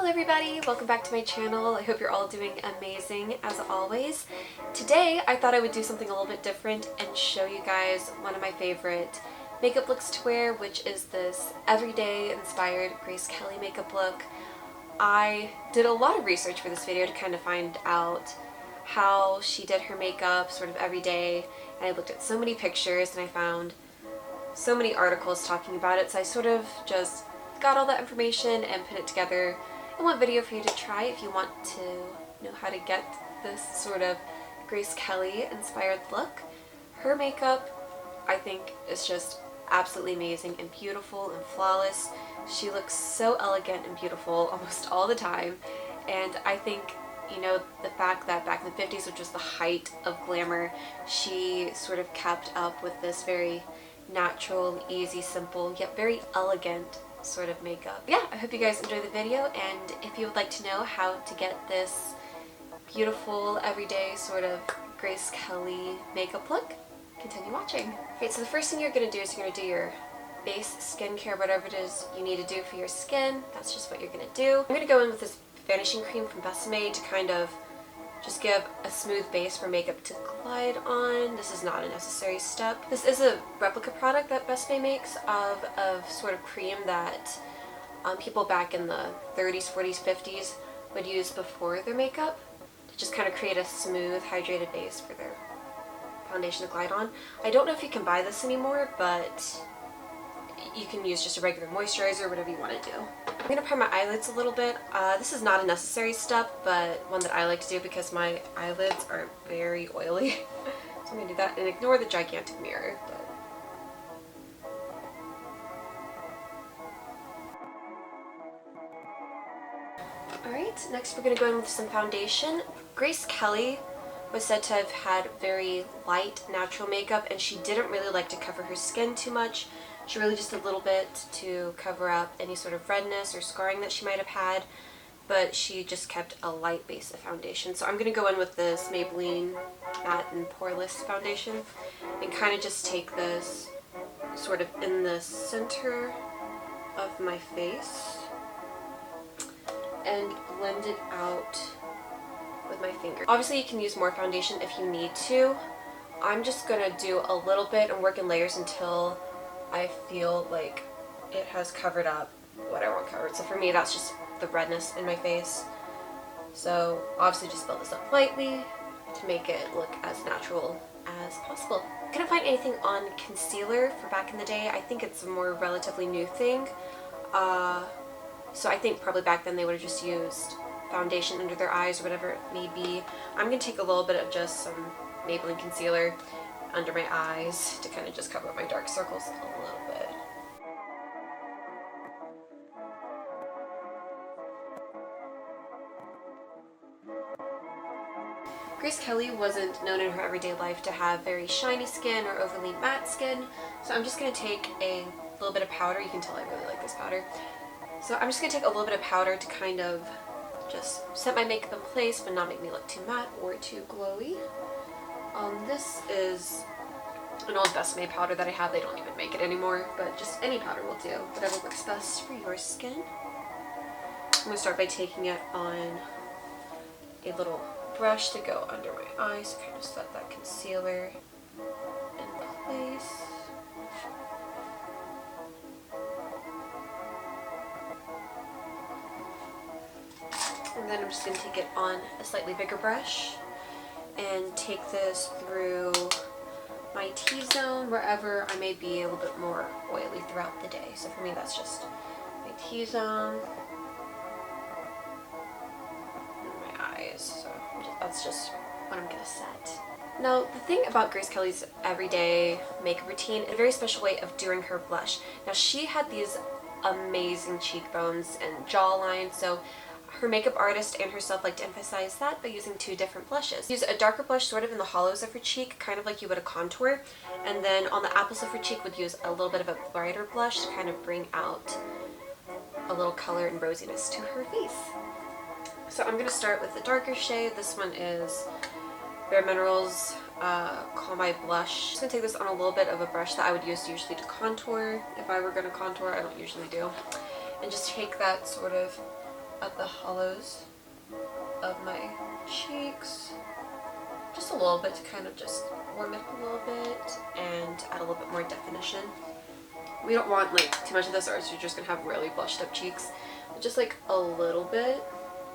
Hello everybody, welcome back to my channel. I hope you're all doing amazing as always. Today I thought I would do something a little bit different and show you guys one of my favorite makeup looks to wear, which is this everyday inspired Grace Kelly makeup look. I did a lot of research for this video to kind of find out how she did her makeup sort of every day, and I looked at so many pictures and I found so many articles talking about it, so I sort of just got all that information and put it together in one video for you to try if you want to know how to get this sort of Grace Kelly inspired look. Her makeup, I think, is just absolutely amazing and beautiful and flawless. She looks so elegant and beautiful almost all the time, and I think, you know, the fact that back in the 50s, which was the height of glamour, she sort of kept up with this very natural, easy, simple, yet very elegant sort of makeup. Yeah, I hope you guys enjoy the video, and if you would like to know how to get this beautiful, everyday sort of Grace Kelly makeup look, continue watching. Okay, so the first thing you're going to do is you're going to do your base skincare, whatever it is you need to do for your skin. That's just what you're going to do. I'm going to go in with this Vanishing cream from Besame to kind of just give a smooth base for makeup to glide on. This is not a necessary step. This is a replica product that Besame makes of sort of cream that people back in the 30s, 40s, 50s would use before their makeup to just kind of create a smooth, hydrated base for their foundation to glide on. I don't know if you can buy this anymore, but you can use just a regular moisturizer, whatever you want to do. I'm going to prime my eyelids a little bit. This is not a necessary step, but one that I like to do because my eyelids are very oily. So I'm going to do that and ignore the gigantic mirror. Alright, next we're going to go in with some foundation. Grace Kelly was said to have had very light, natural makeup, and she didn't really like to cover her skin too much. She really just did a little bit to cover up any sort of redness or scarring that she might have had, but she just kept a light base of foundation. So I'm going to go in with this Maybelline Matte and Poreless foundation and kind of just take this sort of in the center of my face and blend it out with my finger. Obviously you can use more foundation if you need to. I'm just going to do a little bit and work in layers until I feel like it has covered up what I want covered. So for me, that's just the redness in my face. So obviously just build this up lightly to make it look as natural as possible. I couldn't find anything on concealer for back in the day. I think it's a more relatively new thing. So I think probably back then they would have just used foundation under their eyes or whatever it may be. I'm going to take a little bit of just some Maybelline concealer under my eyes to kind of just cover up my dark circles a little bit. Grace Kelly wasn't known in her everyday life to have very shiny skin or overly matte skin, so I'm just going to take a little bit of powder. You can tell I really like this powder. So I'm just going to take a little bit of powder to kind of just set my makeup in place but not make me look too matte or too glowy. This is an old Besame powder that I have. They don't even make it anymore, but just any powder will do, whatever works best for your skin. I'm going to start by taking it on a little brush to go under my eyes to kind of set that concealer in place. And then I'm just going to take it on a slightly bigger brush and take this through my T-zone, wherever I may be a little bit more oily throughout the day. So for me, that's just my T-zone and my eyes. So that's just what I'm going to set. Now, the thing about Grace Kelly's everyday makeup routine is a very special way of doing her blush. Now, she had these amazing cheekbones and jawline, so her makeup artist and herself like to emphasize that by using two different blushes. Use a darker blush sort of in the hollows of her cheek, kind of like you would a contour, and then on the apples of her cheek would use a little bit of a brighter blush to kind of bring out a little color and rosiness to her face. So I'm going to start with the darker shade. This one is Bare Minerals Call My Blush. I'm just going to take this on a little bit of a brush that I would use usually to contour. If I were going to contour, I don't usually do. And just take that sort of at the hollows of my cheeks. Just a little bit to kind of just warm it up a little bit and add a little bit more definition. We don't want like too much of this or else you're just gonna have really blushed up cheeks. But just like a little bit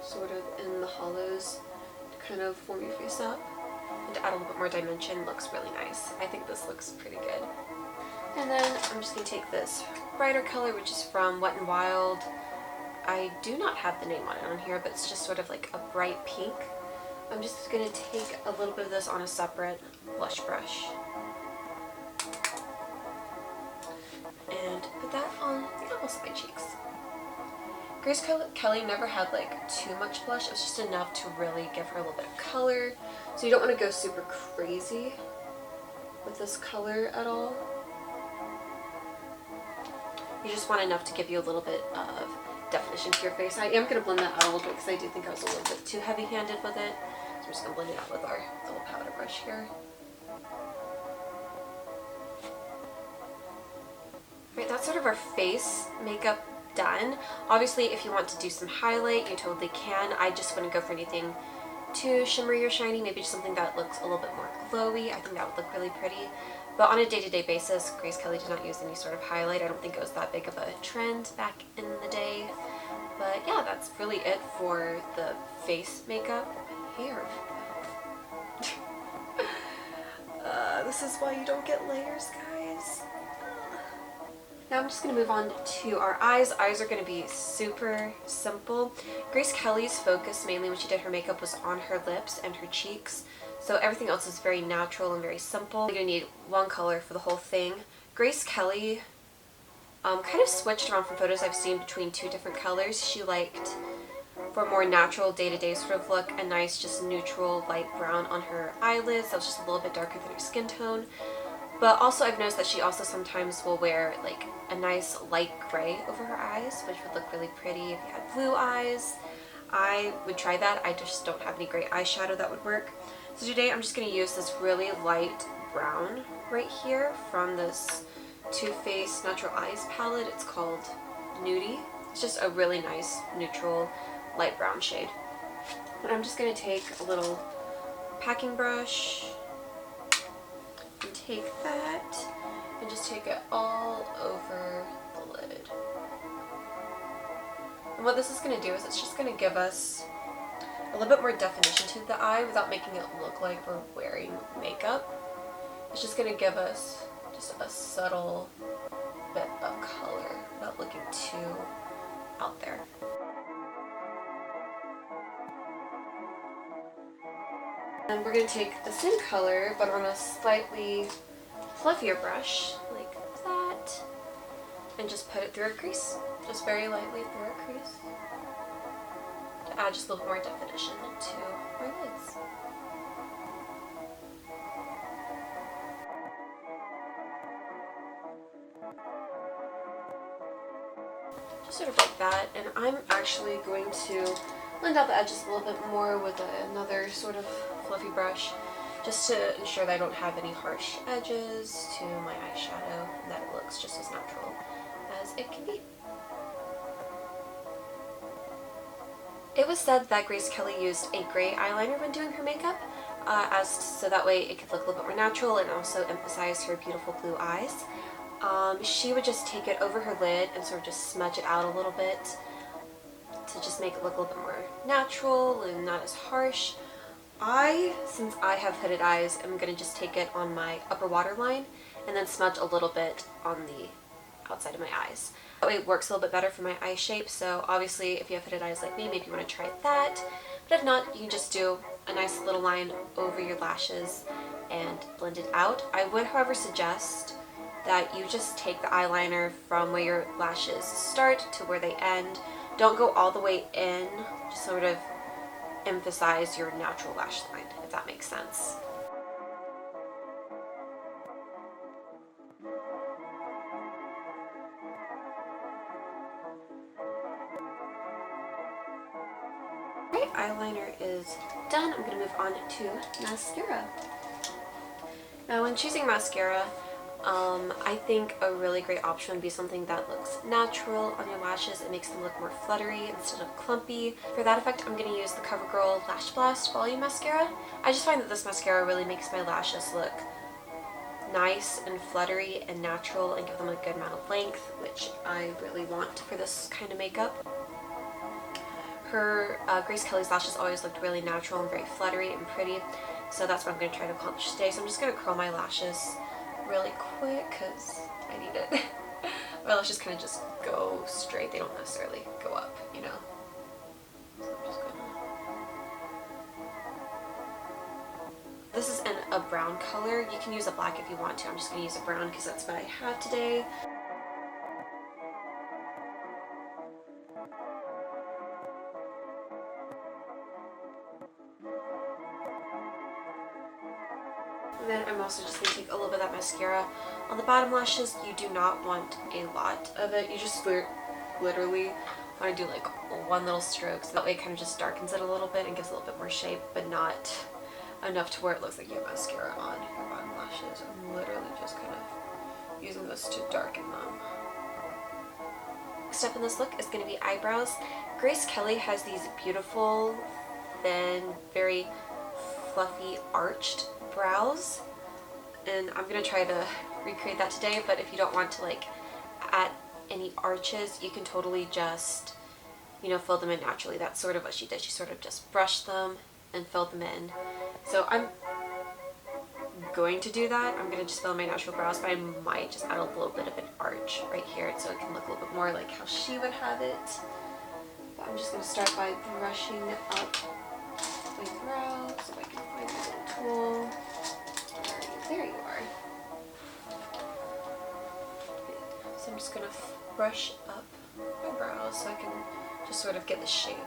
sort of in the hollows to kind of form your face up and to add a little bit more dimension. Looks really nice. I think this looks pretty good. And then I'm just gonna take this brighter color, which is from Wet n Wild. I do not have the name on it on here, but it's just sort of like a bright pink. I'm just going to take a little bit of this on a separate blush brush and put that on the apples of my cheeks. Grace Kelly never had like too much blush. It was just enough to really give her a little bit of color. So you don't want to go super crazy with this color at all. You just want enough to give you a little bit of definition to your face. I am going to blend that out a little bit because I do think I was a little bit too heavy-handed with it. So I'm just going to blend it out with our little powder brush here. Alright, that's sort of our face makeup done. Obviously, if you want to do some highlight, you totally can. I just wouldn't go for anything too shimmery or shiny. Maybe just something that looks a little bit more glowy. I think that would look really pretty. But on a day-to-day basis, Grace Kelly did not use any sort of highlight. I don't think it was that big of a trend back in the day. But yeah, that's really it for the face makeup. My hair. This is why you don't get layers, guys. Now I'm just going to move on to our eyes. Eyes are going to be super simple. Grace Kelly's focus mainly when she did her makeup was on her lips and her cheeks. So everything else is very natural and very simple. You're going to need one color for the whole thing. Grace Kelly kind of switched around from photos I've seen between two different colors. She liked, for a more natural day-to-day sort of look, a nice just neutral light brown on her eyelids. That was just a little bit darker than her skin tone. But also I've noticed that she also sometimes will wear like a nice light gray over her eyes, which would look really pretty if you had blue eyes. I would try that. I just don't have any great eyeshadow that would work. So today I'm just going to use this really light brown right here from this Too Faced Natural Eyes palette. It's called Nudie. It's just a really nice neutral light brown shade. And I'm just going to take a little packing brush and take that and just take it all over the lid. And what this is going to do is it's just going to give us a little bit more definition to the eye without making it look like we're wearing makeup. It's just going to give us just a subtle bit of color without looking too out there. And we're going to take the same color but on a slightly fluffier brush like that and just put it through a crease. Just very lightly through a crease to add just a little more definition to our lids. Just sort of like that, and I'm actually going to blend out the edges a little bit more with another sort of fluffy brush just to ensure that I don't have any harsh edges to my eyeshadow and that it looks just as natural as it can be. It was said that Grace Kelly used a gray eyeliner when doing her makeup, so that way it could look a little bit more natural and also emphasize her beautiful blue eyes. She would just take it over her lid and sort of just smudge it out a little bit to just make it look a little bit more natural and not as harsh. Since I have hooded eyes, I'm going to just take it on my upper waterline and then smudge a little bit on the outside of my eyes. That way it works a little bit better for my eye shape, so obviously if you have hooded eyes like me, maybe you want to try that. But if not, you can just do a nice little line over your lashes and blend it out. I would, however, suggest that you just take the eyeliner from where your lashes start to where they end. Don't go all the way in, just sort of emphasize your natural lash line, if that makes sense. Alright, eyeliner is done. I'm going to move on to mascara. Now when choosing mascara, I think a really great option would be something that looks natural on your lashes. It makes them look more fluttery instead of clumpy. For that effect, I'm going to use the CoverGirl Lash Blast Volume Mascara. I just find that this mascara really makes my lashes look nice and fluttery and natural and give them a good amount of length, which I really want for this kind of makeup. Her Grace Kelly's lashes always looked really natural and very fluttery and pretty, so that's what I'm going to try to accomplish today. So I'm just going to curl my lashes really quick because I need it. My lashes kind of just go straight, they don't necessarily go up, you know. So I'm just gonna... This is in a brown color. You can use a black if you want to. I'm just going to use a brown because that's what I have today. And then I'm also just going to take a little bit of that mascara on the bottom lashes. You do not want a lot of it. You just literally want to do like one little stroke. So that way it kind of just darkens it a little bit and gives a little bit more shape, but not enough to where it looks like you have mascara on your bottom lashes. I'm literally just kind of using this to darken them. Next step in this look is going to be eyebrows. Grace Kelly has these beautiful, thin, very fluffy, arched brows, and I'm gonna try to recreate that today. But if you don't want to like add any arches, you can totally just, you know, fill them in naturally. That's sort of what she did. She sort of just brushed them and filled them in. So I'm going to do that. I'm gonna just fill in my natural brows, but I might just add a little bit of an arch right here so it can look a little bit more like how she would have it. But I'm just gonna start by brushing up my brows, so I can find my little tool. There you are. Okay. So I'm just going to brush up my brows so I can just sort of get the shape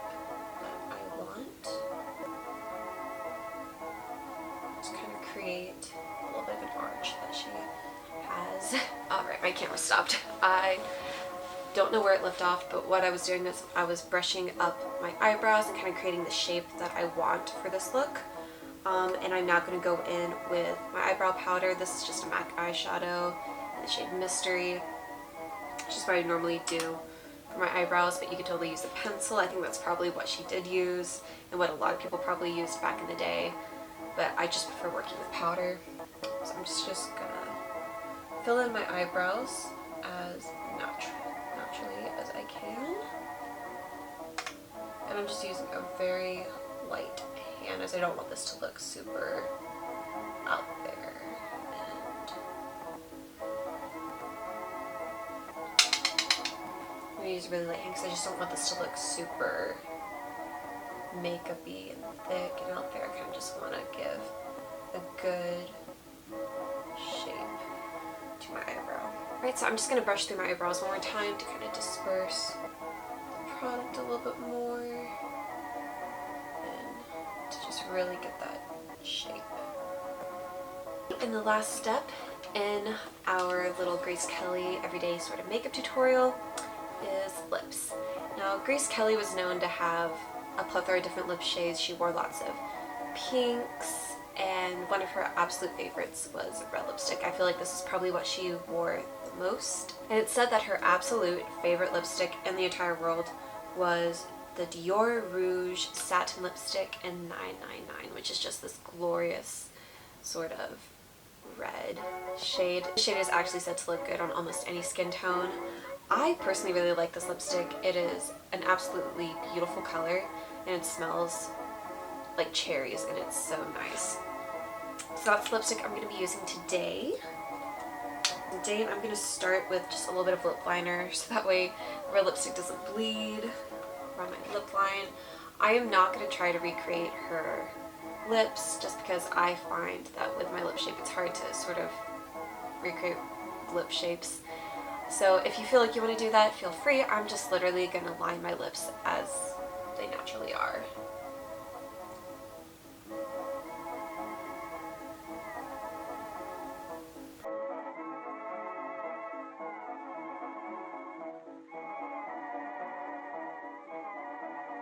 that I want. Just kind of create a little bit of an arch that she has. Alright, my camera stopped. I don't know where it left off, but what I was doing is I was brushing up my eyebrows and kind of creating the shape that I want for this look. And I'm now going to go in with my eyebrow powder. This is just a MAC eyeshadow in the shade Mystery, which is what I normally do for my eyebrows, but you could totally use a pencil. I think that's probably what she did use and what a lot of people probably used back in the day, but I just prefer working with powder. So I'm just going to fill in my eyebrows as naturally as I can. And I'm just using a very light hand as I don't want this to look super out there. And I'm going to use a really light hand because I just don't want this to look super makeup-y and thick and out there. I kind of just want to give a good shape to my eyebrow. Alright, so I'm just going to brush through my eyebrows one more time to kind of disperse the product a little bit more and to just really get that shape. And the last step in our little Grace Kelly everyday sort of makeup tutorial is lips. Now, Grace Kelly was known to have a plethora of different lip shades. She wore lots of pinks, and one of her absolute favorites was red lipstick. I feel like this is probably what she wore the most. And it's said that her absolute favorite lipstick in the entire world was the Dior Rouge Satin Lipstick in 999, which is just this glorious sort of red shade. The shade is actually said to look good on almost any skin tone. I personally really like this lipstick. It is an absolutely beautiful color and it smells like cherries and it's so nice. So that's the lipstick I'm going to be using today. Today I'm going to start with just a little bit of lip liner so that way red lipstick doesn't bleed around my lip line. I am not going to try to recreate her lips just because I find that with my lip shape it's hard to sort of recreate lip shapes. So if you feel like you want to do that, feel free. I'm just literally going to line my lips as they naturally are.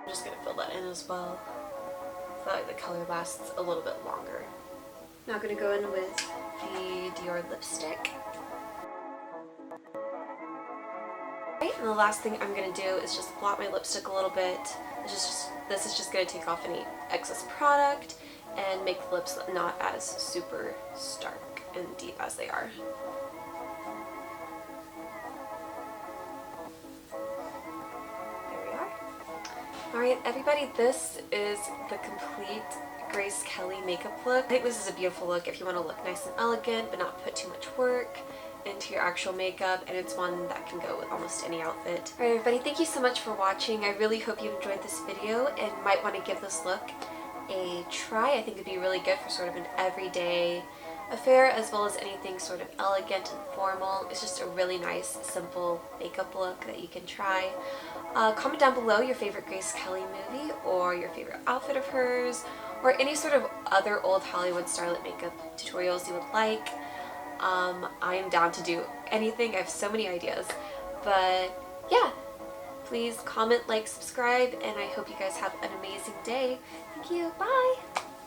I'm just going to fill that in as well so that the color lasts a little bit longer. Now I'm going to go in with the Dior lipstick. And the last thing I'm going to do is just blot my lipstick a little bit. This is just going to take off any excess product and make the lips not as super stark and deep as they are. There we are. Alright everybody, this is the complete Grace Kelly makeup look. I think this is a beautiful look if you want to look nice and elegant but not put too much work into your actual makeup, and it's one that can go with almost any outfit. Alright everybody, thank you so much for watching. I really hope you enjoyed this video and might want to give this look a try. I think it'd be really good for sort of an everyday affair as well as anything sort of elegant and formal. It's just a really nice, simple makeup look that you can try. Comment down below your favorite Grace Kelly movie or your favorite outfit of hers or any sort of other old Hollywood starlet makeup tutorials you would like. I am down to do anything. I have so many ideas. But yeah, please comment, like, subscribe, and I hope you guys have an amazing day. Thank you. Bye!